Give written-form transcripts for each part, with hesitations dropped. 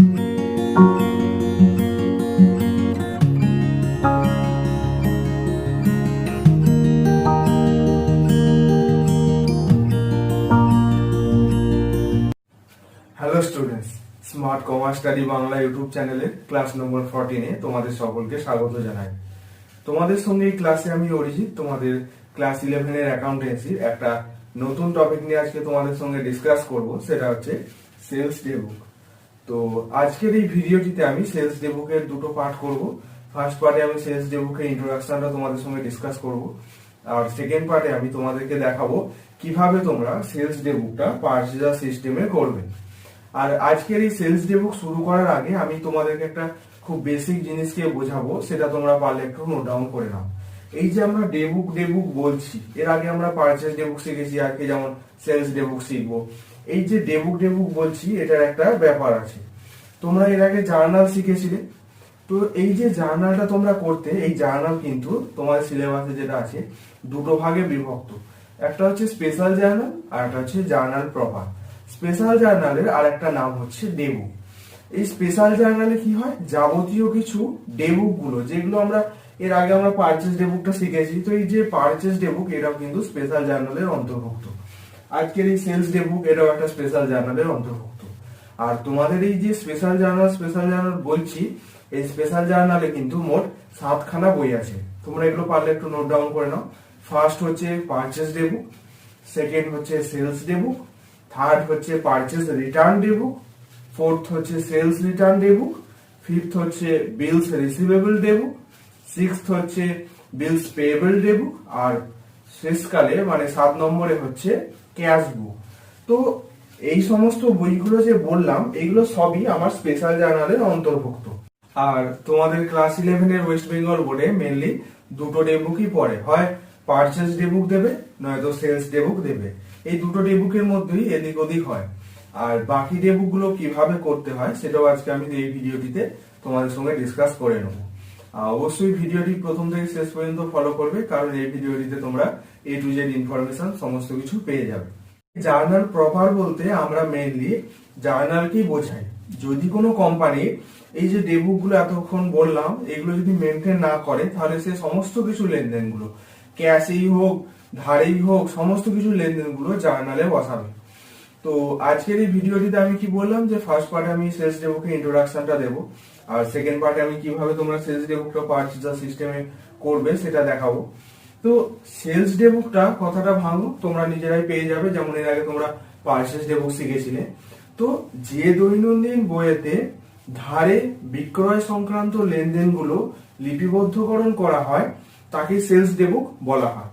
Hello students, smart commerce study Bangla YouTube চ্যানেলে class নম্বর 14-এ তোমাদের সকলকে স্বাগত জানাই। তোমাদের সঙ্গে এই ক্লাসে আমি অরিজিৎ তোমাদের ক্লাস 11-এর অ্যাকাউন্টেন্সির একটা নতুন টপিক নিয়ে আজকে তোমাদের সঙ্গে ডিসকাস করব, সেটা হচ্ছে সেলস ডে বুক। তো আজকের এই ভিডিওটিতে আমি সেলস ডে বুকের দুটো পার্ট করব। ফার্স্ট পার্টে আমি সেলস ডে বুকের ইন্ট্রোডাকশনটা তোমাদের সঙ্গে ডিসকাস করব, আর সেকেন্ড পার্টে আমি তোমাদেরকে দেখাবো কিভাবে তোমরা সেলস ডে বুকটা পারচেজার সিস্টেমে করবে। আর আজকের এই সেলস ডে বুক শুরু করার আগে আমি তোমাদেরকে একটা খুব বেসিক জিনিসকে বোঝাবো, সেটা তোমরা পারলে একটু নোট ডাউন করে নাও। এই যে আমরা ডে বুক বলছি, এর আগে আমরা পারচেজ ডে বুক শিখেছি, আজকে যেমন সেলস ডে বুক শিখবো। এই যে ডে বুক বলছি, এটার একটা ব্যাপার আছে। তোমরা এর আগে জার্নাল শিখেছিলে, তো এই যে জার্নালটা তোমরা করতে, এই জার্নাল কিন্তু তোমাদের সিলেবাসে যেটা আছে দুটো ভাগে বিভক্ত। একটা হচ্ছে স্পেশাল জার্নাল আর একটা হচ্ছে জার্নাল প্রপার। স্পেশাল জার্নালের আর একটা নাম হচ্ছে ডে বুক। এই স্পেশাল জার্নালে কি হয়, যাবতীয় কিছু ডে বুক গুলো, যেগুলো আমরা এর আগে আমরা পারচেজ ডে বুকটা শিখেছি, তো এই যে পারচেজ ডে বুক এটাও কিন্তু স্পেশাল জার্নালের অন্তর্ভুক্ত। আজকের এই সেলস ডে বুক এটাও একটা স্পেশাল জার্নালের অন্তর্ভুক্ত। আর তোমাদের এই যে স্পেশাল জার্নাল বলছি, এই স্পেশাল জার্নালে কিন্তু মোট 7খানা বই আছে। তোমরা এগুলো পারলে একটু নোট ডাউন করে নাও। ফার্স্ট হচ্ছে পারচেজ ডে বুক, সেকেন্ড হচ্ছে সেলস ডে বুক, থার্ড হচ্ছে পারচেজ রিটার্ন ডে বুক, ফোর্থ হচ্ছে সেলস রিটার্ন ডে বুক, ফিফথ হচ্ছে বিলস রিসিভেবল ডে বুক, সিক্সথ হচ্ছে বিলস পেয়েবল ডে বুক, আর শেষকালে মানে 7 নম্বরে হচ্ছে ক্যাশ বুক। তো এই সমস্ত বইগুলো যে বললাম, এগুলো সবই আমার স্পেশাল জার্নালের অন্তর্ভুক্ত। আর তোমাদের ক্লাস 11-এর ওয়েস্ট বেঙ্গল বোর্ডে মেনলি দুটো ডে বুকই পড়ে, হয় পারচেজ ডে বুক দেবে, নয়তো সেলস ডে বুক দেবে। এই দুটো ডে বুকের মধ্যেই এদিক ওদিক হয়। আর বাকি ডে বুক গুলো কিভাবে করতে হয় সেটাও আজকে আমি এই ভিডিওটিতে তোমাদের সঙ্গে ডিসকাস করে নেব। অবশ্যই ভিডিওটি প্রথম থেকে শেষ পর্যন্ত ফলো করবে, কারণ এই ভিডিওটিতে তোমরা A to Z ইনফরমেশন সমস্ত কিছু পেয়ে যাবে। জার্নাল প্রপার বলতে আমরা মেইনলি জার্নালকেই বোঝাই। যদি কোনো কোম্পানি এই যে ডে বুক গুলো এতক্ষণ বললাম, এগুলো যদি মেনটেন না করে, তাহলে সে সমস্ত কিছু লেনদেন গুলো, ক্যাশেই হোক ধারেই হোক, সমস্ত কিছু লেনদেন গুলো জার্নালে বসাবে। তো আজকের এই ভিডিওটিতে আমি কি বললাম, যে ফার্স্ট পার্টে আমি সেলস ডে বুকের ইন্ট্রোডাকশনটা দেবো, আর সেকেন্ড পার্টে আমি কিভাবে তোমরা সেলস ডে বুকটা পারচেজার সিস্টেমে করবে সেটা দেখাবো। তো সেলস ডে বুকটা কথাটা ভাঙো, তোমরা নিজেরাই পেয়ে যাবে, যেমন এর আগে তোমরা পারচেজ ডে বুক শিখেছিলে। তো যে দৈনন্দিন বইয়েতে ধারে বিক্রয় সংক্রান্ত লেনদেনগুলো লিপিবদ্ধকরণ করা হয়, তাকে সেলস ডে বুক বলা হয়।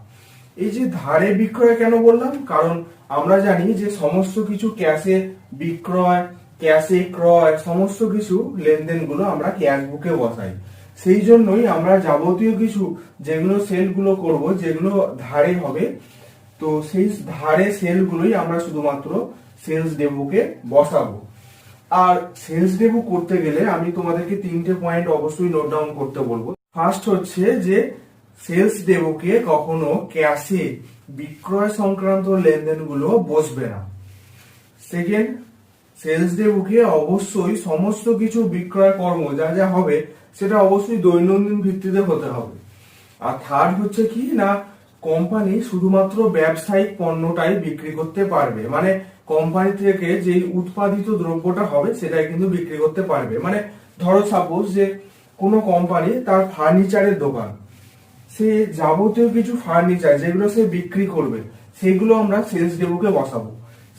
এই যে ধারে বিক্রয় কেন বললাম, কারণ আমরা জানি যে সমস্ত কিছু ক্যাশে বিক্রয়, ক্যাশে ক্রয়, সমস্ত কিছু লেনদেনগুলো আমরা ক্যাশ বুকে বসাই। সেই জন্যই আমরা যাবতীয় কিছু যেগুলো সেল গুলো করবো, যেগুলো ধারে হবে, তো সেই ধারে সেল গুলোই আমরা শুধুমাত্র সেলস ডে বুকে বসাবো। আর সেলস ডে বুক করতে গেলে আমি তোমাদেরকে 3টে পয়েন্ট অবশ্যই নোট ডাউন করতে বলবো। ফার্স্ট হচ্ছে যে সেলস ডে বুকে কখনো ক্যাশে বিক্রয় সংক্রান্ত লেনদেনগুলো বসবে না। সেকেন্ড, সেলস ডে বুকে অবশ্যই সমস্ত কিছু বিক্রয় কর্ম যা যা হবে সেটা অবশ্যই দৈনন্দিন ভিত্তিতে হতে হবে। আর থার্ড হচ্ছে কি না, কোম্পানি শুধুমাত্র ব্যবসায়িক পণ্যটাই বিক্রি করতে পারবে, মানে কোম্পানি থেকে যে উৎপাদিত দ্রব্যটা হবে সেটাই কিন্তু বিক্রি করতে পারবে। মানে ধরো সাপোজ যে কোনো কোম্পানি তার ফার্নিচারের দোকান, সে যাবতীয় কিছু ফার্নিচার যেগুলো সে বিক্রি করবে সেগুলো আমরা সেলস ডে বুকে বসাবো।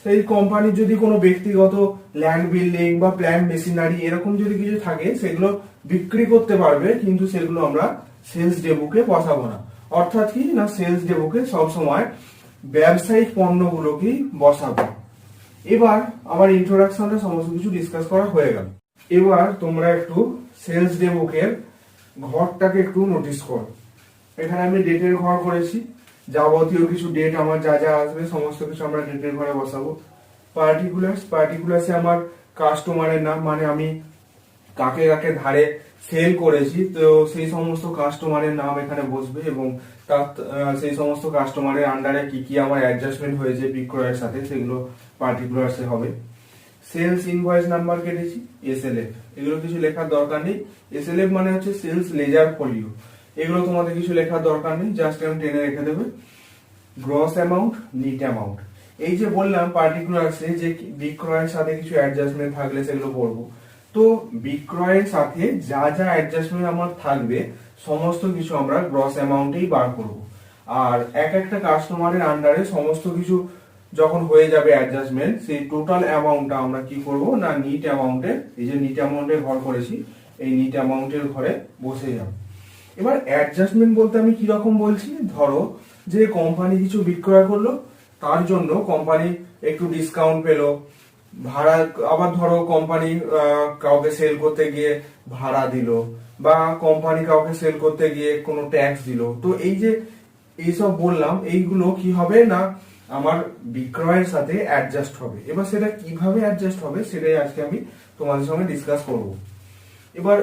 সেই কোম্পানির যদি কোনো ব্যক্তিগত ল্যান্ড বিল্ডিং বা প্ল্যান্ট মেশিনারি এরকম যদি কিছু থাকে, সেগুলো বিক্রি করতে পারবে, কিন্তু সেগুলো আমরা সেলস ডে বুকে বসাবো না। অর্থাৎ কি না, সেলস ডে বুকে সবসময় ব্যবসায়িক পণ্যগুলোকেই বসাবো। এবার আমার ইন্ট্রোডাকশনে সমস্ত কিছু ডিসকাস করা হয়ে গেল। এবার তোমরা একটু সেলস ডে বুকের ঘরটাকে একটু নোটিস করো। এখানে আমি ডেটের ঘর করেছি, যাবতীয় কিছু ডেট আমার যা যা আসবে সমস্ত কিছু আমরা ডেটের ঘরে বসাবো। পার্টিকুলার্সে আমার কাস্টমারের নাম, মানে আমি কাকে কাকে ধারে সেল করেছি, তো সেই সমস্ত কাস্টমারের নাম এখানে বসবে, এবং তার সেই সমস্ত কাস্টমারের আন্ডারে কি কি আমার অ্যাডজাস্টমেন্ট হয়েছে বিক্রয়ের সাথে, সেগুলো পার্টিকুলার্সে হবে। সেলস ইনভয়েস নাম্বার কেটেছি, এসএলএফ, এগুলো কিছু লেখার দরকার নেই। এসএলএফ মানে হচ্ছে সেলস লেজার ফোলিও, এগুলো তোমাদের কিছু লেখার দরকার নেই, জাস্ট আমি টেনে রেখে দেবে। গ্রস অ্যামাউন্ট, নিট অ্যামাউন্ট, এই যে বললাম পার্টিকুলারসে যে বিক্রয়ের সাথে কিছু অ্যাডজাস্টমেন্ট থাকলে সেগুলো করবো। তো বিক্রয়ের সাথে যা যা অ্যাডজাস্টমেন্ট আমার থাকবে সমস্ত কিছু আমরা গ্রস অ্যামাউন্টেই বার করব। আর এক একটা কাস্টমারের আন্ডারে সমস্ত কিছু যখন হয়ে যাবে অ্যাডজাস্টমেন্ট, সেই টোটাল অ্যামাউন্টটা আমরা কি করব না নিট অ্যামাউন্টে, এই যে নিট অ্যামাউন্টের ঘর করেছি, এই নিট অ্যামাউন্টের ঘরে বসে যাবে। এবার অ্যাডজাস্টমেন্ট বলতে আমি কি রকম বলছি, ধরো যে কোম্পানি কিছু বিক্রয় করলো, তার জন্য কোম্পানি একটু ডিসকাউন্ট পেলো, ভাড়া, আবার ধরো কোম্পানি কাউকে সেল করতে গিয়ে ভাড়া দিল, বা কোম্পানি কাউকে সেল করতে গিয়ে কোনো ট্যাক্স দিল। তো এই যে এইসব বললাম, এইগুলো কি হবে না আমার বিক্রয়ের সাথে অ্যাডজাস্ট হবে। এবার সেটা কিভাবে অ্যাডজাস্ট হবে সেটাই আজকে আমি তোমাদের সঙ্গে ডিসকাস করব। এবার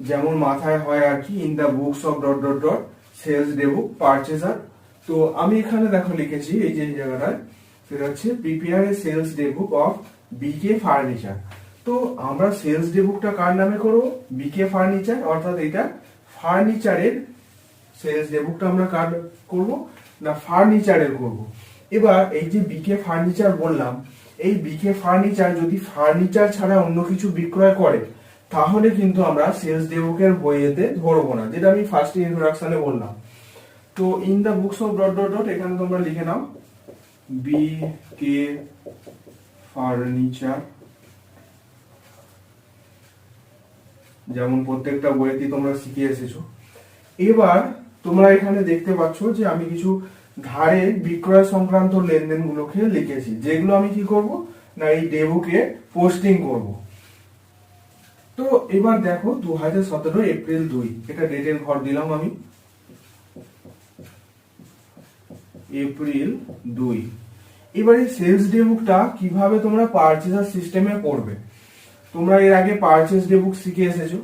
যেমন মাথায় হয় আর কি, in the books of dot dot dot sales daybook purchaser. তো আমি এখানে দেখো লিখেছি এই যে জায়গাটায়, সেটা হচ্ছে prepare a sales daybook of BK furniture. তো আমরা সেলস ডেবুকটা কার নামে করব, বিকে ফার্নিচার, অর্থাৎ এটা ফার্নিচারের সেলস ডেবুকটা আমরা কার করব না ফার্নিচারের করব। এবার এই যে বিকে ফার্নিচার বললাম, এই বিকে ফার্নিচার যদি ফার্নিচার ছাড়া অন্য কিছু বিক্রয় করে তাহলে কিন্তু আমরা সেলস ডেবুকের বইয়েতে ধরবো না, যেটা আমি ফার্স্ট ইন্ট্রোডাকশনে বললাম। তো in the books of dot dot dot এখানে তোমরা লিখে নাও বিকে ফার্নিচার, যেমন প্রত্যেকটা বইতে তোমরা শিখে এসেছো। এবার তোমরা এখানে দেখতে পাচ্ছ যে আমি কিছু ধারে বিক্রয় সংক্রান্ত লেনদেন গুলোকে লিখেছি, যেগুলো আমি কি করব না এই ডেবুকে পোস্টিং করব। তো এবার দেখো 2017 এপ্রিল 2, এটা ডেটের ঘর দিলাম আমি, এপ্রিল 2। এবার এই সেলস ডেবুকটা কিভাবে তোমরা পারচেজার সিস্টেমে করবে, তোমরা এর আগে পারচেজ ডেবুক শিখে এসেছো।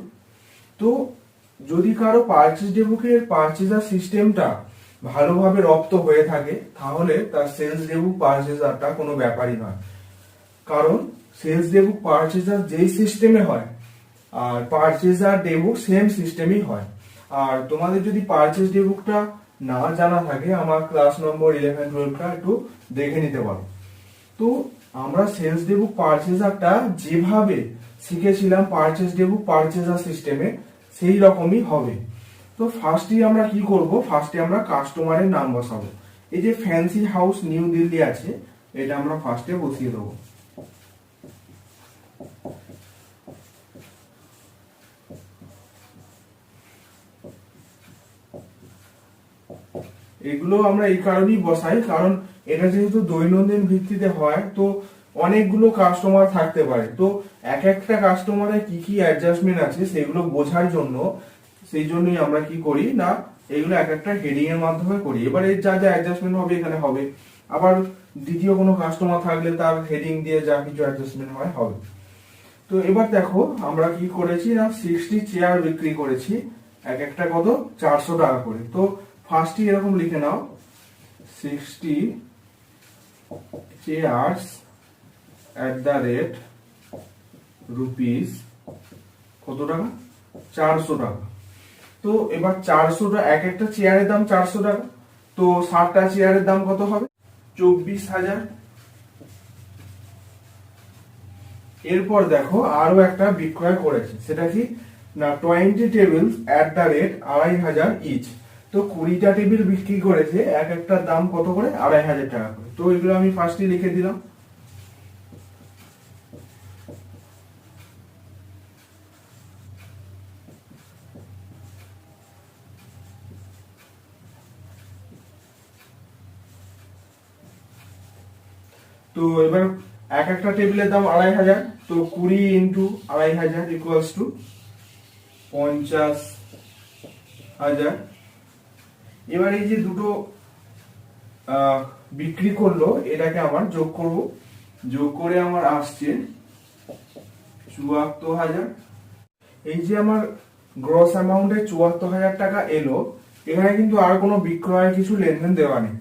তো যদি কারো পারচেজ ডেবুকের পারচেজার সিস্টেমটা ভালোভাবে রপ্ত হয়ে থাকে তাহলে তার সেলস ডেবুক পারচেজারটা কোনো ব্যাপারই নয়, কারণ সেলস ডেবুক পারচেজার যেই সিস্টেমে হয় আর পারচেজার ডেবুক সেম সিস্টেমই হয়। আর তোমাদের যদি পারচেজ ডেবুকটা না জানা থাকে, আমার ক্লাস নম্বর 11-12টা একটু দেখে নিতে পারো। তো আমরা সেলস ডেবুক পারচেজারটা যেভাবে শিখেছিলাম পারচেজ ডেবুক পারচেজার সিস্টেমে সেই রকমই হবে। তো ফার্স্টে আমরা কি করব, ফার্স্টে আমরা কাস্টমারের নাম বসাবো। এই যে ফ্যান্সি হাউস নিউ দিল্লি আছে, এটা আমরা ফার্স্টে বসিয়ে দেবো। এগুলো আমরা এই কারণেই বসাই, কারণ এটা যেহেতু দৈনন্দিন ভিত্তিতে হয়, তো অনেকগুলো কাস্টমার থাকতে পারে। তো এক একটা কাস্টমারের কি কি অ্যাডজাস্টমেন্ট আছে সেগুলো বোঝার জন্য, সেই জন্যই আমরা কি করি না এগুলো এক একটা হেডিং এর মাধ্যমে করি। এবার এর যা যা অ্যাডজাস্টমেন্ট হবে এখানে হবে, আবার দ্বিতীয় কোনো কাস্টমার থাকলে তার হেডিং দিয়ে যা কিছু অ্যাডজাস্টমেন্ট হয় হবে। তো এবার দেখো আমরা কি করেছি না 60 চেয়ার বিক্রি করেছি, এক একটা কত 400 টাকা করে। তো ফার্স্টই এরকম লিখে নাও 60 চেয়ার্স @ রুপিস কত টাকা, 400 টাকা। তো এবার 400 টাকা, এক একটা চেয়ারের দাম 400 টাকা, তো 60টা চেয়ারের দাম কত হবে 24,000। এরপর দেখো আরো একটা বিক্রয় করেছে, সেটা কি না 20 টেবিলস @ 2,500 ইচ। তো 20টা টেবিল বিক্রি করেছে, এক একটা দাম কত করে 2,500 টাকা করে। তো এগুলো আমি ফার্স্টে লিখে দিলাম। তো এবার এক একটা টেবিলের দাম 2,500, তো 20 × 2,500 = 50,000। এবার এই যে দুটো বিক্রি করলো এটাকে আমার যোগ করব, যোগ করে আমার আসছে 74,000। এই যে আমার গ্রস অ্যামাউন্টে 74,000 টাকা এলো, এখানে কিন্তু আর কোনো বিক্রয় কিছু লেনদেন দেওয়া নেই।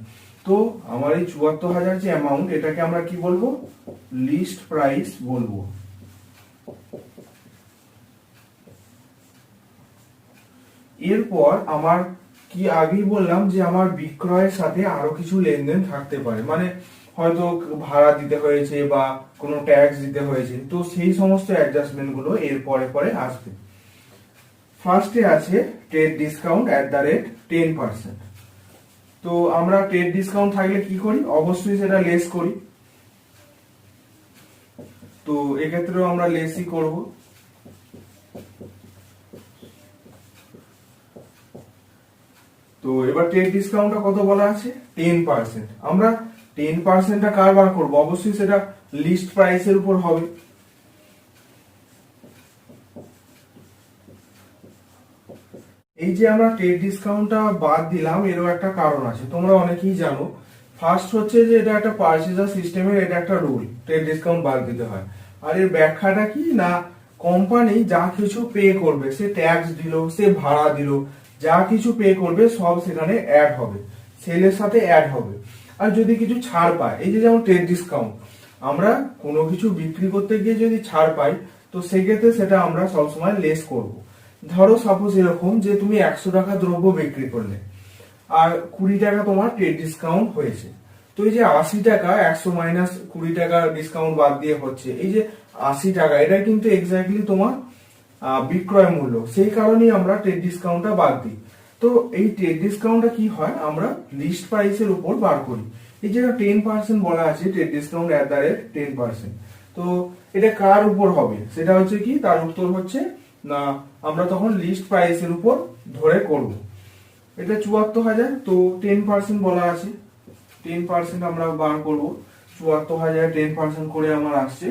তো আমার এই ৭৪,০০০ যে অ্যামাউন্ট, এটাকে আমরা কি বলবো? লিস্ট প্রাইস বলবো। এরপর আমার কি আগেই বললাম যে আমার বিক্রয়ের সাথে আরো কিছু লেনদেন থাকতে পারে, মানে হয়তো ভাড়া দিতে হয়েছে বা কোনো ট্যাক্স দিতে হয়েছে, তো সেই সমস্ত অ্যাডজাস্টমেন্ট গুলো এর পরে পরে আসবে। ফার্স্টে আছে ট্রেড ডিসকাউন্ট @10%। তো আমরা ট্রেড ডিসকাউন্ট থাকলে কি করি? অবশ্যই সেটা লেস করি। তো এক্ষেত্রেও আমরা লেসই করব। তো এবার ট্রেড ডিসকাউন্টটা কত বলা আছে? 10%। আমরা 10%টা কার বার করবো? অবশ্যই সেটা লিস্ট প্রাইসের উপর হবে। এই যে আমরা ট্রেড ডিসকাউন্টটা বাদ দিলাম, এরও একটা কারণ আছে, তোমরা অনেকেই জানো। ফার্স্ট হচ্ছে যে এটা একটা পারচেজার সিস্টেমের এটা একটা রুল, ট্রেড ডিসকাউন্ট বাদ দিতে হয়। আর এর ব্যাখ্যাটা কি না, কোম্পানি যা কিছু পে করবে, সে ট্যাক্স দিল, সে ভাড়া দিল, যা কিছু পে করবে সব সেখানে অ্যাড হবে, সেলের সাথে অ্যাড হবে। আর যদি কিছু ছাড় পায়, এই যে যেমন ট্রেড ডিসকাউন্ট, আমরা কোনো কিছু বিক্রি করতে গিয়ে যদি ছাড় পাই, তো সেক্ষেত্রে সেটা আমরা সবসময় লেস করব। ধরো সাপোজ এরকম যে তুমি 100 টাকা দ্রব্য বিক্রি করলে আর 20 টাকা তোমার ট্রেড ডিসকাউন্ট হয়েছে, তো এই যে 80 টাকা 100 মাইনাস 20 টাকা ডিসকাউন্ট বাদ দিয়ে হচ্ছে এই যে 80 টাকা, এটা কিন্তু এক্স্যাক্টলি তোমার বিক্রয় মূল্য, সেই কারণেই আমরা ট্রেড ডিসকাউন্টটা বাদ দিই। তো এই ট্রেড ডিসকাউন্টটা কি হয়, আমরা লিস্ট প্রাইসের উপর বার করি। এই যে 10% বলা আছে, ট্রেড ডিসকাউন্ট @10%। তো এটা কার উপর হবে? সেটা হচ্ছে কি, তার উত্তর হচ্ছে না, আমরা তখন লিস্ট প্রাইসের উপর ধরে করব। এটা ৭৪,০০০, তো 10% বলা আছে, 10% আমরা বার করব। ৭৪,০০০ 10% করে আমার আসছে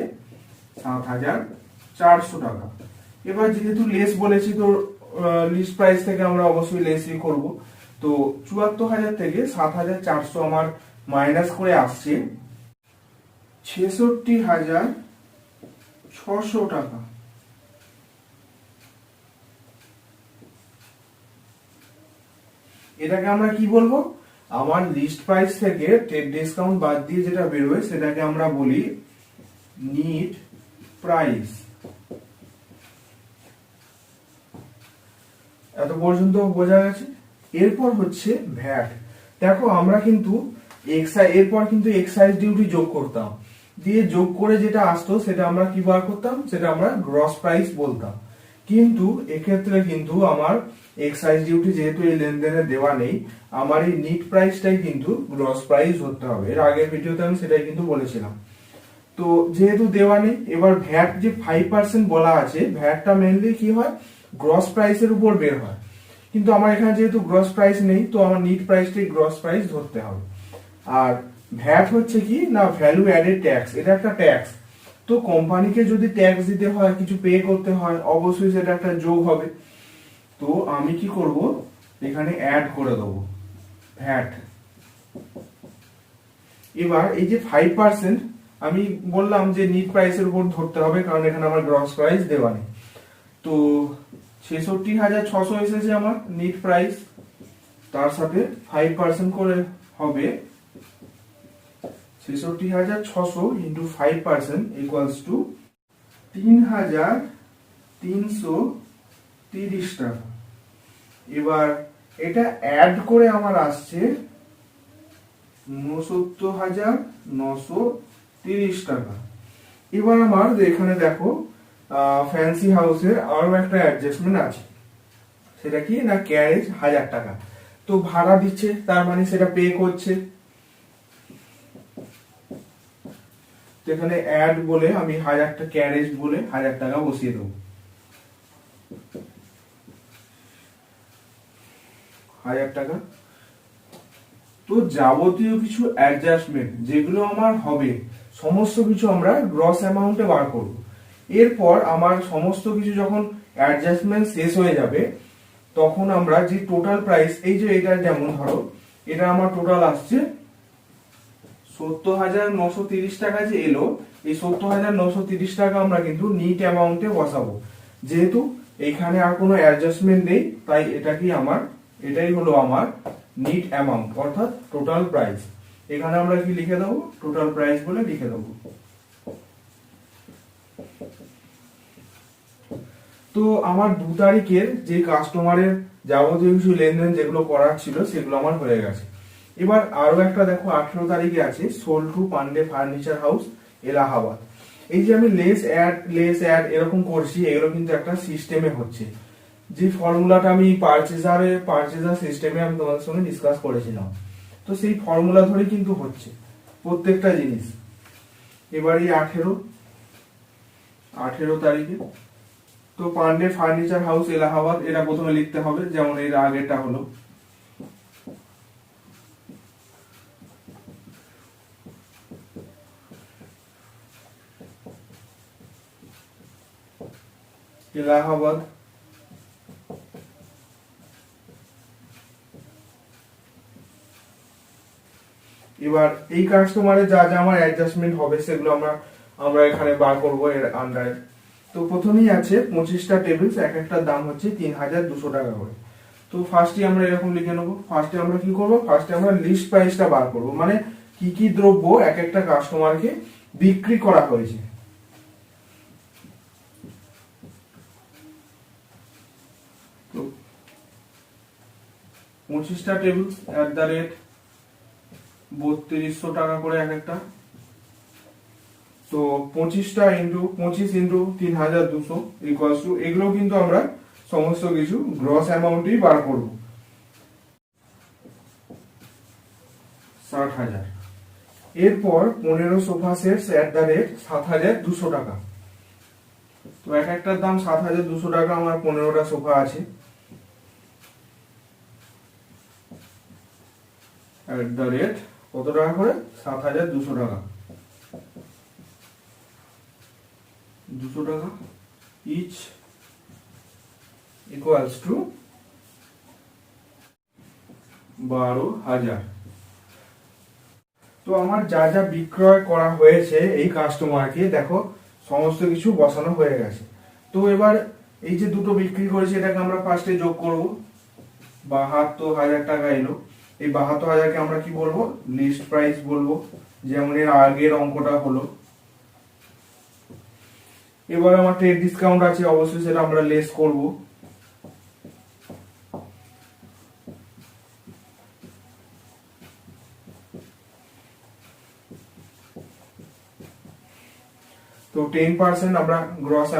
৭,৪০০ টাকা। এবার যেহেতু লেস বলেছি, তো লিস্ট প্রাইস থেকে আমরা অবশ্যই লেসই করব। তো ৭৪,০০০ থেকে ৭,৪০০ আমার মাইনাস করে আসছে ৬৬,৬০০ টাকা। এটাকে আমরা কি বলবো? আমার লিস্ট প্রাইস থেকে ট্রেড ডিসকাউন্ট বাদ দিয়ে যেটা বেরোয় সেটাকে আমরা বলি নিট প্রাইস। এত পর্যন্ত বোঝা গেছে? এরপর হচ্ছে ভ্যাট। দেখো আমরা কিন্তু এরপর কিন্তু এক্সাইজ ডিউটি যোগ করতাম, দিয়ে যোগ করে যেটা আসতো সেটা আমরা কি বার করতাম? সেটা আমরা গ্রস প্রাইস বলতাম। কিন্তু এক্ষেত্রে কিন্তু আমার এক্সাইজ ডিউটি যেহেতু এই লেনদেনে দেওয়া নেই, আমার এই নিট প্রাইসটাই কিন্তু গ্রস প্রাইস ধরতে হবে। এর আগের ভিডিওতে আমি সেটাই কিন্তু বলেছিলাম। তো যেহেতু দেওয়া নেই, এবার ভ্যাট যে 5% বলা আছে, ভ্যাটটা মেনলি কি হয়, গ্রস প্রাইসের উপর বের হয়। কিন্তু আমার এখানে যেহেতু গ্রস প্রাইস নেই, তো আমার নিট প্রাইসটাই গ্রস প্রাইস ধরতে হবে। আর ভ্যাট হচ্ছে কি না, ভ্যালু অ্যাডেড ট্যাক্স, এটা একটা ট্যাক্স। তো কোম্পানিকে যদি ট্যাক্স দিতে হয়, কিছু পে করতে হয়, অবশ্যই সেটা একটা যোগ হবে। তো আমি কি করব, এখানে অ্যাড করে দেবো ভ্যাট। এবার এই যে 5% আমি বললাম যে নিট প্রাইসের উপর ধরতে হবে, কারণ এখানে আমার গ্রস প্রাইস দেওয়া নেই। তো ৬৬,৬০০ এসেছে আমার নিট প্রাইস, তার সাথে 5% করে হবে ৬৬,৬০০ ইন্টু 5% ইকুয়ালস টু ৩,৩৩০ টাকা। এবার এটা অ্যাড করে আমার আসছে ৬৯,৯৩০ টাকা। এবার আমার এখানে দেখো ফ্যান্সি হাউসের আরো একটা অ্যাডজাস্টমেন্ট আছে, সেটা কি না, ক্যারেজ ১,০০০ টাকা। তো ভাড়া দিচ্ছে, তার মানে সেটা পে করছে। এখানে অ্যাড বলে আমি ১,০০০ টাকা, ক্যারেজ বলে ১,০০০ টাকা বসিয়ে দেবো। ১,০০০ টাকা। তো যাবতীয় কিছু অ্যাডজাস্টমেন্ট যেগুলো আমার হবে, সমস্ত কিছু আমরা গ্রস অ্যামাউন্টে বার করব। এরপর আমার সমস্ত কিছু যখন অ্যাডজাস্টমেন্ট শেষ হয়ে যাবে, তখন আমরা যে টোটাল প্রাইস, এই যে এটা যেমন ধরো, এটা আমার টোটাল আসছে ৭০,৯৩০ টাকা যে এলো, এই ৭০,৯৩০ টাকা আমরা কিন্তু নিট অ্যামাউন্টে বসাবো। যেহেতু এখানে আর কোনো অ্যাডজাস্টমেন্ট নেই, তাই এটাই হলো আমার নিট অ্যামাউন্ট, অর্থাৎ টোটাল প্রাইস। এখানে আমরা কি লিখে দেবো, টোটাল প্রাইস বলে লিখে দেবো। তো আমার 2 তারিখের যে কাস্টমারের যাবতীয় কিছু লেনদেন যেগুলো করার ছিল সেগুলো আমার হয়ে গেছে। এবার আরো একটা দেখো 18 তারিখে আছে sold to Pandey furniture house Allahabad. এই যে আমি লেস অ্যাড এরকম করছি, এগুলো কিন্তু একটা সিস্টেমে হচ্ছে। যে ফর্মুলাটা আমি পারচেজার সিস্টেমে আমি তোমাদের সঙ্গে ডিসকাস করেছিলাম, তো সেই ফর্মুলা ধরে কিন্তু হচ্ছে প্রত্যেকটা জিনিস। এবার এই 18 তারিখে তো পান্ডে ফার্নিচার হাউস এলাহাবাদ এটা প্রথমে লিখতে হবে, যেমন এর আগেটা হলো এলাহাবাদ। এবার এই কাস্টমারে যা যা আমার অ্যাডজাস্টমেন্ট হবে সেগুলো আমরা এখানে বার করবো এর আন্ডারে। তো প্রথমেই আছে 25টা টেবিলস, এক একটার দাম হচ্ছে 3200 টাকা করে। তো ফার্স্টে আমরা এরকম লিখে নেবো। ফার্স্টে আমরা কি করবো, ফার্স্টে আমরা লিস্ট প্রাইসটা বার করবো, মানে কি কি দ্রব্য এক একটা কাস্টমারকে বিক্রি করা হয়েছে। তো 25টা টেবিলস @3200 টাকা করে এক একটা। তো 25টা ইন্টু 25 ইন্টু 3200 ইকুয়ালস টু, এগুলো কিন্তু আমরা সমস্ত কিছু গ্রস অ্যামাউন্টই বার করব, 60,000। এরপর 15 সোফা সেটস @7200 টাকা। তো এক একটার দাম 7200 টাকা, আমার 15টা সোফা আছে। কত টাকা করে, 7200 টাকা, 200 টাকা ইচ ইকুয়ালস টু 12,000। তো আমার যা যা বিক্রয় করা হয়েছে এই কাস্টমারকে দেখো সমস্ত কিছু বসানো হয়ে গেছে। তো এবার এই যে দুটো বিক্রি করেছি এটাকে আমরা ফার্স্টে যোগ করব, 72,000 টাকা এলো। এই 72,000কে আমরা কি বলবো, লিস্ট প্রাইস বলবো, যেমন এর আগের অঙ্কটা হলো। এবার আমার ট্রেড ডিসকাউন্ট আছে, অবশ্যই সেটা আমরা লেস করব। তো 10% আমরা গ্রস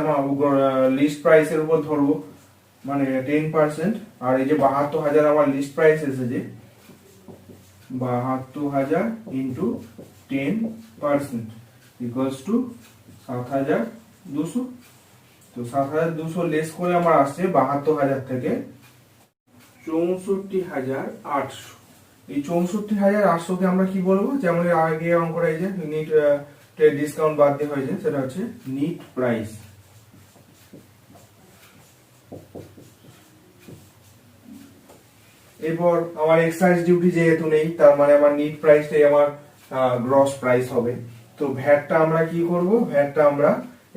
লিস্ট প্রাইসের উপর ধরবো, মানে 10%। আর এই যে 72,000 আমার লিস্ট প্রাইস এসেছে, 72,000 ইন্টু 10% ইকুয়ালস টু 7,200। তো 7,200 লেস করে আমার আসছে 72,000 থেকে 64,800। এই 64,800 কে আমরা কি বলবো, যেমন এর আগে অঙ্কটা এই যে নিট ট্রেড ডিসকাউন্ট বাদ দিয়ে হয়েছে, সেটা হচ্ছে নিট প্রাইস। এরপর আমার এক্সাইজ ডিউটি যেহেতু নেই, তার মানে আমার নিট প্রাইসটাই আমার গ্রস প্রাইস হবে। তো ভ্যাটটা আমরা কি করব, ভ্যাটটা আমরা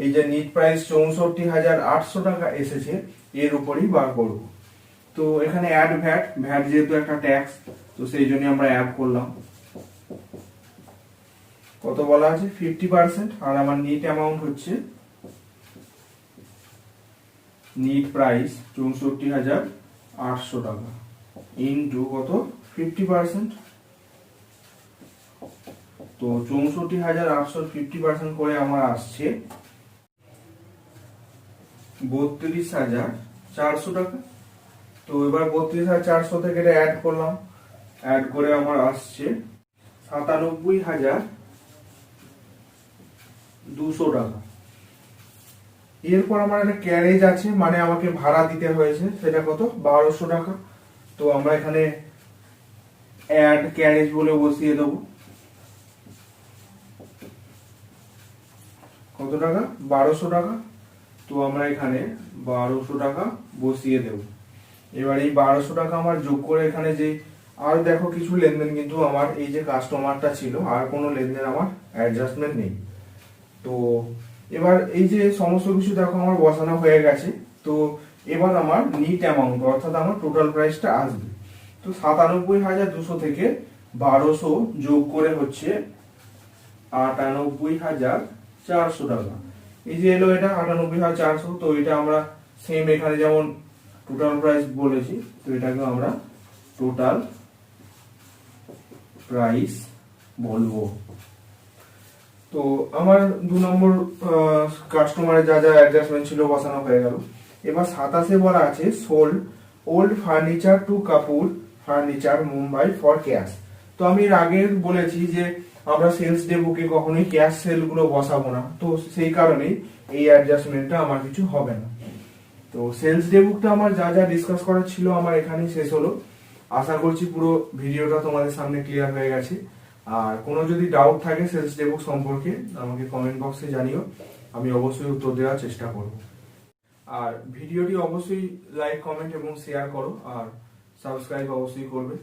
এই যে নিট প্রাইস 64,800 টাকা এসেছে এর উপরই বার করব। তো এখানে অ্যাড ভ্যাট যেহেতু একটা ট্যাক্স, তো সেই জন্য আমরা অ্যাড করলাম। কত বলা আছে, 50%। আর আমার নিট অ্যামাউন্ট হচ্ছে, নিট প্রাইস 64,800 টাকা ইন্টু কত, 50%। তো 64,800 50% করে আমার আসছে 32,400 টাকা। তো এবার 32,400 থেকে এটা অ্যাড করলাম, অ্যাড করে আমার আসছে 97,200 টাকা। এরপর আমার একটা ক্যারেজ আছে, মানে আমাকে ভাড়া দিতে হয়েছে, সেটা কত, 1200 টাকা। তো আমরা এখানে অ্যাড ক্যারেজ বলে বসিয়ে দেবো, কত টাকা, 1200 টাকা। তো আমরা এখানে 1200 টাকা বসিয়ে দেব। এবার এই 1200 টাকা আমার যোগ করে এখানে যে আর দেখো কিছু লেনদেন কিন্তু আমার এই যে কাস্টমারটা ছিল, আর কোনো লেনদেন আমার অ্যাডজাস্টমেন্ট নেই। তো এবার এই যে সমস্ত কিছু দেখো আমার বসানো হয়ে গেছে। তো এবার আমার নিট অ্যামাউন্ট অর্থাৎ আমার টোটাল প্রাইসটা আসবে। তো 97,200 থেকে 1200 যোগ করে হচ্ছে 98,400 টাকা। এই যে এলো এটা 98,400, তো এটা আমরা সেম এখানে যেমন টোটাল প্রাইস বলেছি, তো এটাকে আমরা টোটাল প্রাইস বলবো। তো আমার 2 নম্বর কাস্টমারের যা যা অ্যাডজাস্টমেন্ট ছিল বসানো হয়ে গেল। এবার 27 বলা আছে sold old furniture to Kapoor furniture Mumbai for cash. তো আমি এর আগে বলেছি যে আমরা সেলস ডে বুকে কখনোই ক্যাশ সেল গুলো বসাবো না, তো সেই কারণেই এই অ্যাডজাস্টমেন্টটা আমার কিছু হবে না। তো সেলস ডে বুকটা আমার যা যা ডিসকাস করার ছিল আমার এখানেই শেষ হলো। আশা করছি পুরো ভিডিওটা তোমাদের সামনে ক্লিয়ার হয়ে গেছে। আর কোনো যদি ডাউট থাকে সেলস ডে বুক সম্পর্কে আমাকে কমেন্ট বক্সে জানিও, আমি অবশ্যই উত্তর দেওয়ার চেষ্টা করব। আর ভিডিওটি অবশ্যই লাইক, কমেন্ট এবং শেয়ার করো, আর সাবস্ক্রাইব অবশ্যই করবে।